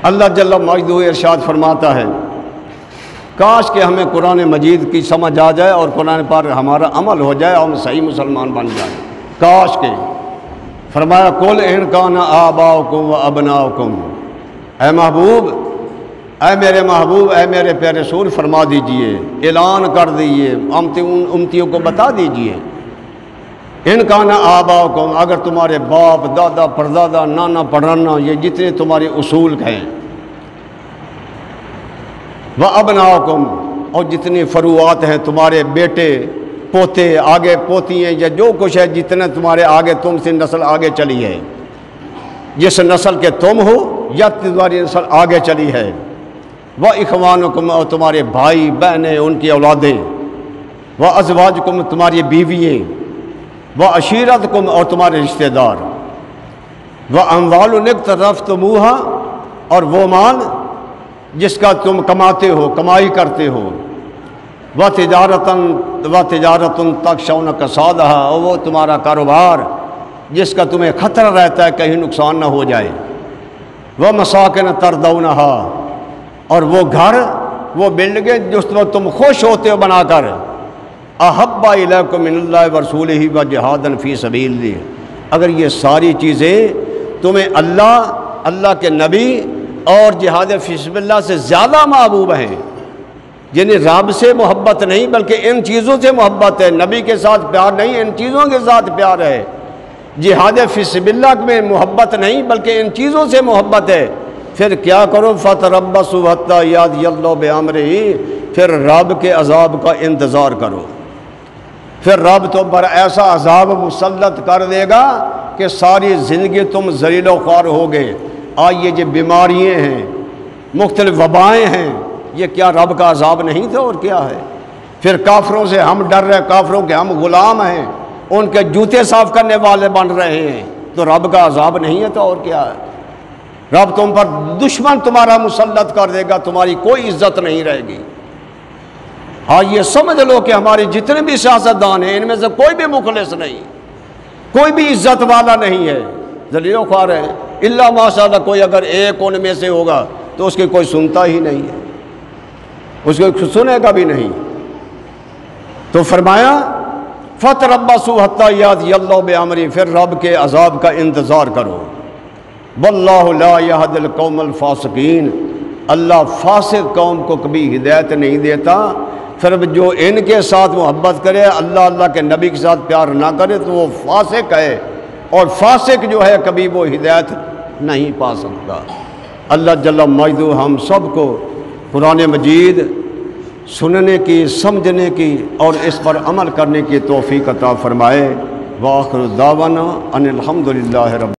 اللہ جل مجدہ ارشاد فرماتا ہے کاش کہ ہمیں قرآن مجید کی سمجھ آ جائے اور قرآن پر ہمارا عمل ہو جائے اور ہم صحیح مسلمان بن جائیں. کاش کہ فرمایا قل ان کان آباؤکم و ابناؤکم، اے محبوب، اے میرے محبوب، اے میرے پیارے رسول، فرما دیجئے، اعلان کر دیجئے، امتیوں کو بتا دیجئے، ان کان آباؤکم، اگر تمہارے باپ، دادا، پردادا، نانا، پڑانا، یہ جتنے تمہارے اصول ہیں، و ابناؤکم، اور جتنی فروعات ہیں، تمہارے بیٹے، پوتے، آگے پوتی ہیں، یا جو کچھ ہے جتنے تمہارے آگے تم سے نسل آگے چلی ہے، جس نسل کے تم ہو یا تمہاری نسل آگے چلی ہے، و اخوانکم، اور تمہارے بھائی بہنیں، ان کی اولادیں، و ازواجکم، تمہاری بیوییں، و عشیرتکم، اور تمہارے رشتہ دار، و اموال اقترفتموہا، اور وہ مال جس کا تم کماتے ہو، کمائی کرتے ہو، و تجارتن تخشون کسادہا، اور وہ تمہارا کاروبار جس کا تمہیں خطرہ رہتا ہے کہیں نقصان نہ ہو جائے، و مساکن تردونہا، اور وہ گھر، وہ بلڈنگیں جس پر تم خوش ہوتے ہو بنا کر، احب الیکم من اللہ ورسولہ و جہاد فی سبیلہ، اگر یہ ساری چیزیں تمہیں اللہ کے نبی اور جہاد فی سبیل اللہ سے زیادہ محبوب ہیں، یعنی رب سے محبت نہیں بلکہ ان چیزوں سے محبت ہے، نبی کے ساتھ پیار نہیں، ان چیزوں کے ساتھ پیار ہے، جہاد فی سبیل اللہ میں محبت نہیں بلکہ ان چیزوں سے محبت ہے، پھر کیا کرو فتربصوا حتی یأتی اللہ بامرہ، پھر رب کے عذاب کا انتظار کرو، پھر رب تم پر ایسا عذاب مسلط کر دے گا کہ ساری زندگی تم ذلیل و خوار ہوگے. یہ جو بیماریاں ہیں، مختلف وبائیں ہیں، یہ کیا رب کا عذاب نہیں تھا اور کیا ہے؟ پھر کافروں سے ہم ڈر رہے، کافروں کے ہم غلام ہیں، ان کے جوتے صاف کرنے والے بن رہے ہیں، تو رب کا عذاب نہیں ہے تو اور کیا ہے؟ رب تم پر دشمن تمہارا مسلط کر دے گا، تمہاری کوئی عزت نہیں رہے گی. یہ سمجھ لو کہ ہمارے جتنے بھی سیاستدان ہیں ان میں سے کوئی بھی مخلص نہیں، کوئی بھی عزت والا نہیں ہے، ذلیل و خوار ہے. الا ماشاء اللہ کوئی اگر ایک ان میں سے ہوگا تو اس کی کوئی سنتا ہی نہیں ہے، اس کو سنے گا بھی نہیں. تو فرمایا فتربصوا حتی یأتی اللہ بامرہ، پھر رب کے عذاب کا انتظار کرو. واللہ لا یہدی القوم الفاسقین، اللہ فاسق قوم کو کبھی ہدایت نہیں دیتا. پھر جو ان کے ساتھ محبت کرے، اللہ کے نبی کے ساتھ پیار نہ کرے تو وہ فاسق ہے، اور فاسق جو ہے کبھی وہ ہدایت نہیں پا سکتا. اللہ جل مجدہ ہم سب کو قرآن مجید سننے کی، سمجھنے کی اور اس پر عمل کرنے کی توفیق عطا فرمائے. وآخر دعوانا ان الحمدللہ رب